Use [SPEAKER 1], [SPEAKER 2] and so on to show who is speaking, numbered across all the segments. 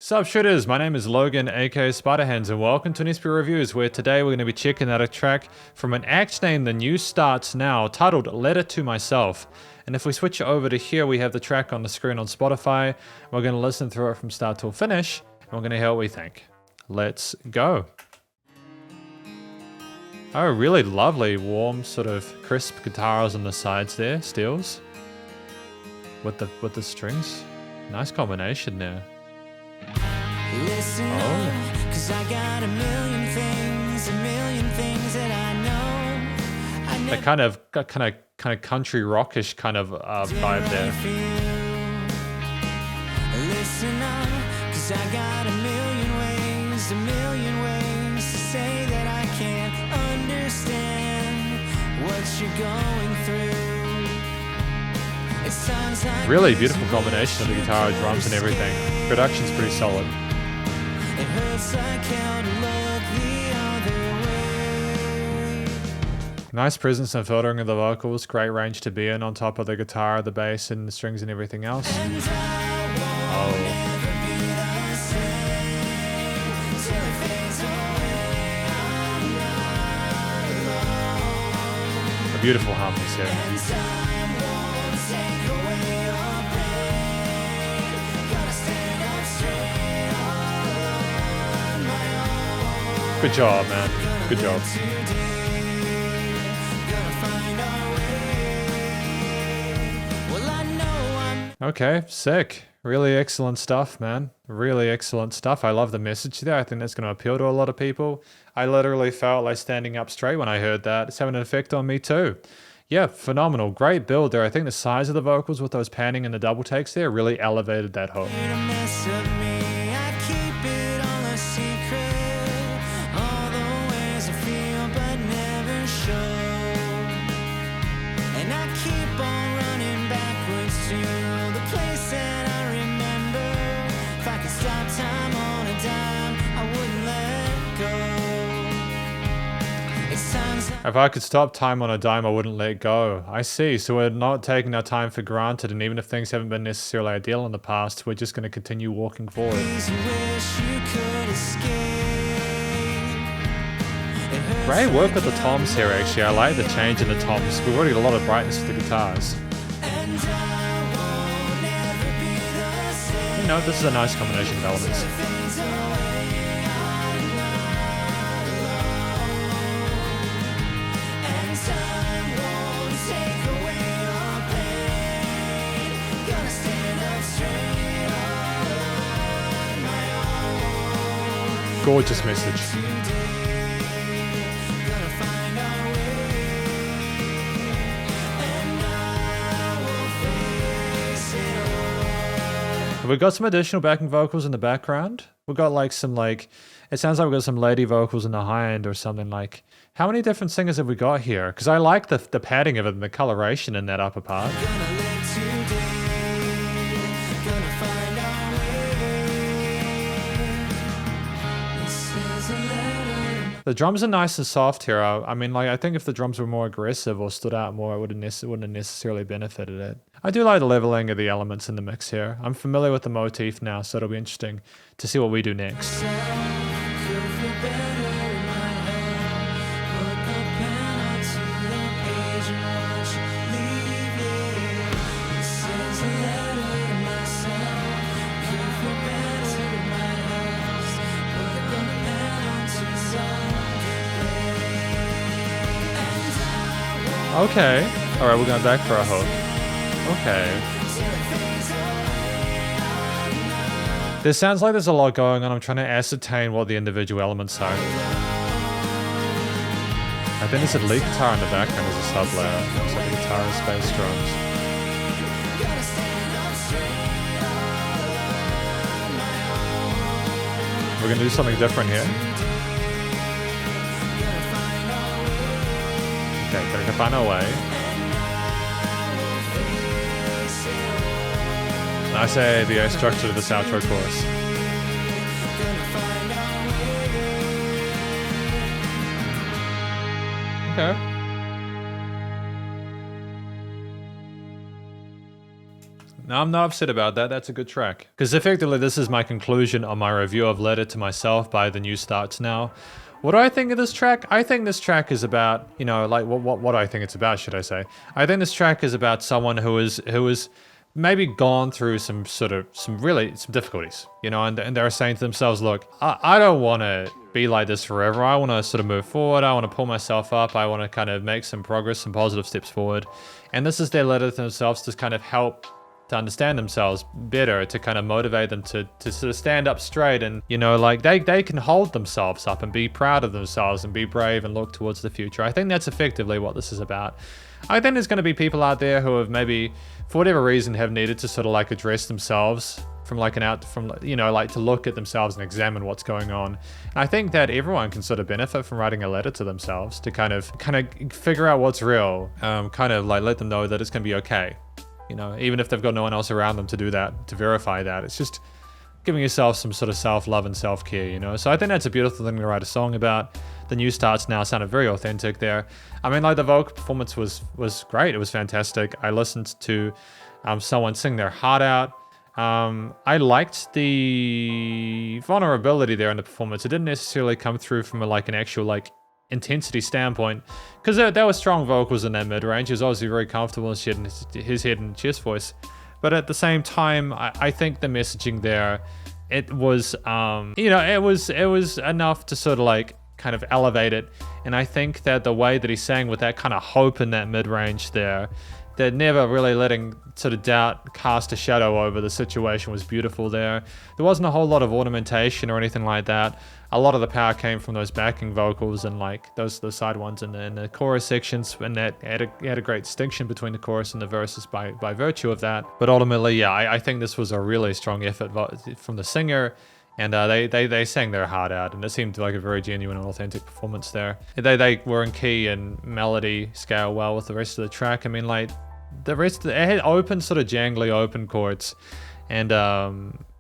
[SPEAKER 1] Sup Shredders, my name is Logan aka Spiderhands and welcome to an SP Reviews, where today we're going to be checking out a track from an act named The New Starts Now titled Letter to Myself. And if we switch over to here, we have the track on the screen on Spotify. We're going to listen through it from start till finish and we're going to hear what we think. Let's go. Oh, really lovely, warm, sort of crisp guitars on the sides there, steels. With the strings. Nice combination there.
[SPEAKER 2] Listen up, 'cause I got a million things that I know.
[SPEAKER 1] That kind of country rockish kind of vibe there.
[SPEAKER 2] Listen up, 'cause I got a million ways to say that I can't understand what you're going through. It sounds like
[SPEAKER 1] really beautiful combination of the guitar, drums, and everything. Production's pretty solid.
[SPEAKER 2] it hurts like hell to look the other way.
[SPEAKER 1] Nice presence and filtering of the vocals, great range to be in on top of the guitar, the bass, and the strings and everything else. Oh. A beautiful harmonies here. Good job, man. Good job. Okay, sick. Really excellent stuff, man. Really excellent stuff. I love the message there. I think that's going to appeal to a lot of people. I literally felt like standing up straight when I heard that. It's having an effect on me too. Yeah, phenomenal. Great build there. I think the size of the vocals with those panning and the double takes there really elevated that hook. If I could stop time on a dime, I wouldn't let go. I see. So we're not taking our time for granted, and even if things haven't been necessarily ideal in the past, we're just going to continue walking forward. Great work with the toms here, actually. I like the change in the toms. We've already got a lot of brightness with the guitars. You know, this is a nice combination of elements. Gorgeous message. We've got some additional backing vocals in the background. We've got like some it sounds like we've got some lady vocals in the high end or something. Like, how many different singers have we got here? Because I like the padding of it and the coloration in that upper part. The drums are nice and soft here. I mean, I think if the drums were more aggressive or stood out more, it wouldn't have necessarily benefited it. I do like the leveling of the elements in the mix here. I'm familiar with the motif now, so it'll be interesting to see what we do next. Okay. Alright, we're going back for a hook. Okay. There sounds like there's a lot going on. I'm trying to ascertain what the individual elements are. I think there's a lead guitar in the background as a sub layer. Looks like the guitar and bass drums. We're going to do something different here. Okay, gotta find our way. Nice ABA structure to this outro chorus. Okay. No, I'm not upset about that. That's a good track. Because effectively, this is my conclusion on my review of Letter to Myself by The New Starts Now. What do I think of this track? I think this track is about, you know, like what do I think it's about, should I say? I think this track is about someone who is maybe gone through some difficulties, you know, and they're saying to themselves, look, I don't want to be like this forever. I want to sort of move forward. I want to pull myself up. I want to kind of make some progress, some positive steps forward. And this is their letter to themselves to kind of help to understand themselves better, to kind of motivate them to sort of stand up straight, and, you know, like they can hold themselves up and be proud of themselves and be brave and look towards the future. I think that's effectively what this is about. I think there's going to be people out there who have maybe, for whatever reason, have needed to sort of like address themselves from like you know, like to look at themselves and examine what's going on. And I think that everyone can sort of benefit from writing a letter to themselves to kind of figure out what's real, kind of like let them know that it's going to be okay. You know, even if they've got no one else around them to do that, to verify that. It's just giving yourself some sort of self-love and self-care, you know? So I think that's a beautiful thing to write a song about. The New Starts Now sounded very authentic there. I mean, like, the vocal performance was great. It was fantastic. I listened to someone sing their heart out. I liked the vulnerability there in the performance. It didn't necessarily come through from an actual intensity standpoint, because there were strong vocals in that mid-range. He was obviously very comfortable in his head and chest voice, but at the same time, I think the messaging there, it was you know, it was enough to sort of kind of elevate it. And I think that the way that he sang with that kind of hope in that mid-range there, that never really letting sort of doubt cast a shadow over the situation, was beautiful there. There wasn't a whole lot of ornamentation or anything like that. A lot of the power came from those backing vocals and those side ones in the chorus sections, and that had a great distinction between the chorus and the verses by virtue of that. But ultimately, yeah, I think this was a really strong effort from the singer, and they sang their heart out, and it seemed like a very genuine and authentic performance there. They were in key and melody scale well with the rest of the track. I mean, the rest, it had open, sort of jangly open chords, and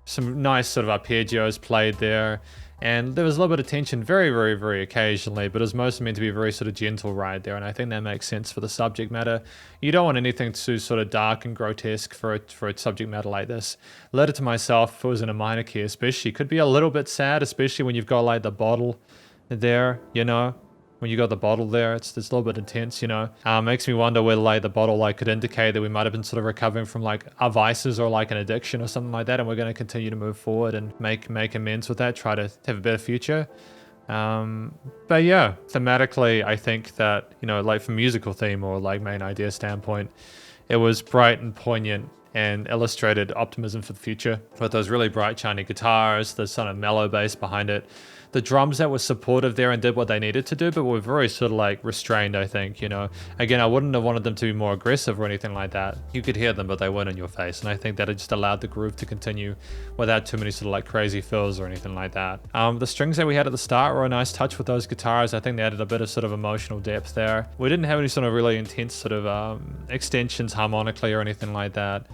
[SPEAKER 1] some nice sort of arpeggios played there. And there was a little bit of tension very, very, very occasionally, but it was mostly meant to be a very sort of gentle ride there, and I think that makes sense for the subject matter. You don't want anything too sort of dark and grotesque for a subject matter like this. Letter to Myself, if it was in a minor key especially, could be a little bit sad, especially when you've got the bottle there, you know? When you got the bottle there, it's a little bit intense, you know. Makes me wonder whether the bottle could indicate that we might have been sort of recovering from our vices or an addiction or something like that, and we're going to continue to move forward and make amends with that, try to have a better future. But yeah, thematically, I think that, you know, from musical theme or main idea standpoint, it was bright and poignant and illustrated optimism for the future with those really bright, shiny guitars, the sort of mellow bass behind it. The drums that were supportive there and did what they needed to do, but were very sort of restrained, I think, you know. Again, I wouldn't have wanted them to be more aggressive or anything like that. You could hear them, but they weren't in your face. And I think that it just allowed the groove to continue without too many sort of crazy fills or anything like that. The strings that we had at the start were a nice touch with those guitars. I think they added a bit of sort of emotional depth there. We didn't have any sort of really intense sort of extensions harmonically or anything like that.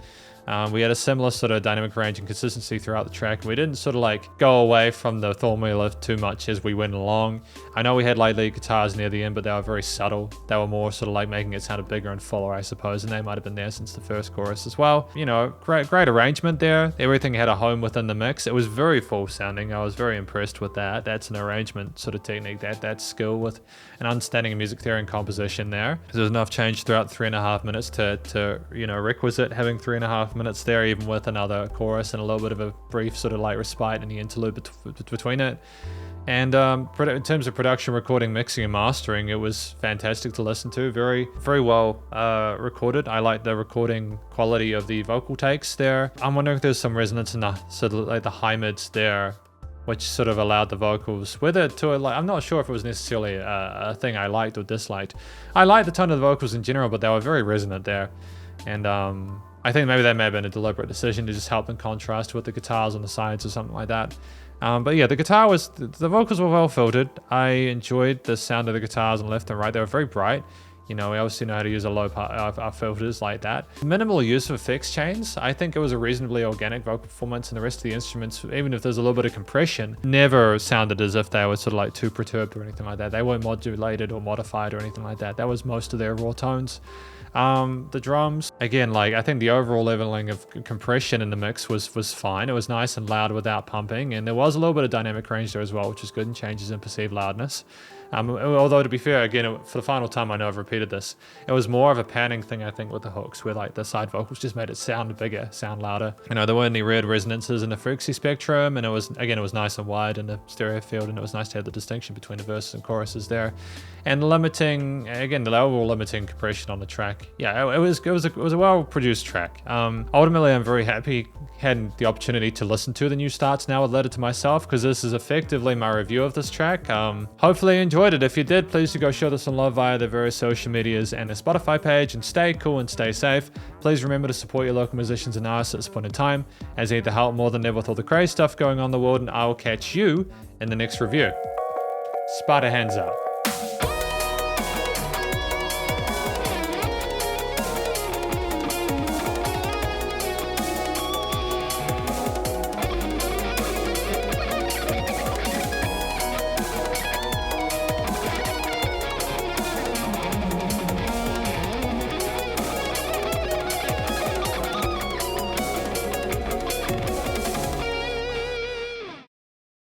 [SPEAKER 1] We had a similar sort of dynamic range and consistency throughout the track. We didn't sort of go away from the formula too much as we went along. I know we had lead guitars near the end, but they were very subtle. They were more sort of making it sound bigger and fuller, I suppose, and they might have been there since the first chorus as well. You know, great arrangement there. Everything had a home within the mix. It was very full sounding. I was very impressed with that. That's an arrangement sort of technique, that skill with an understanding of music theory and composition there. There was enough change throughout 3.5 minutes to you know, requisite having 3.5 minutes there, even with another chorus and a little bit of a brief sort of respite in the interlude between it. And in terms of production, recording, mixing, and mastering, it was fantastic to listen to. Very, very well recorded. I like the recording quality of the vocal takes there. I'm wondering if there's some resonance in the sort of the high mids there, which sort of allowed the vocals, whether to I'm not sure if it was necessarily a thing I liked or disliked. I liked the tone of the vocals in general, but they were very resonant there. And I think maybe that may have been a deliberate decision to just help in contrast with the guitars on the sides or something like that. But yeah, the vocals were well filtered. I enjoyed the sound of the guitars on left and right. They were very bright. You know, we obviously know how to use our filters like that. Minimal use of effects chains. I think it was a reasonably organic vocal performance, and the rest of the instruments, even if there's a little bit of compression, never sounded as if they were sort of too perturbed or anything like that. They weren't modulated or modified or anything like that. That was most of their raw tones. The drums, again, like I think the overall leveling of compression in the mix was fine. It was nice and loud without pumping, and there was a little bit of dynamic range there as well, which is good, and changes in perceived loudness. Although to be fair, again, for the final time, I know I've repeated this, it was more of a panning thing, I think, with the hooks, where like the side vocals just made it sound bigger, sound louder. You know, there weren't any weird resonances in the frequency spectrum, and it was nice and wide in the stereo field, and it was nice to have the distinction between the verses and choruses there. And the limiting, again, the overall limiting compression on the track, yeah, it was a well-produced track. Ultimately, I'm very happy had the opportunity to listen to the new starts now with Letter to Myself, because this is effectively my review of this track. Hopefully you enjoyed it. If you did, please do go show this some love via the various social medias and the Spotify page, and stay cool and stay safe. Please remember to support your local musicians and artists at this point in time, as they need the help more than ever with all the crazy stuff going on in the world, and I will catch you in the next review. Spiderhands out.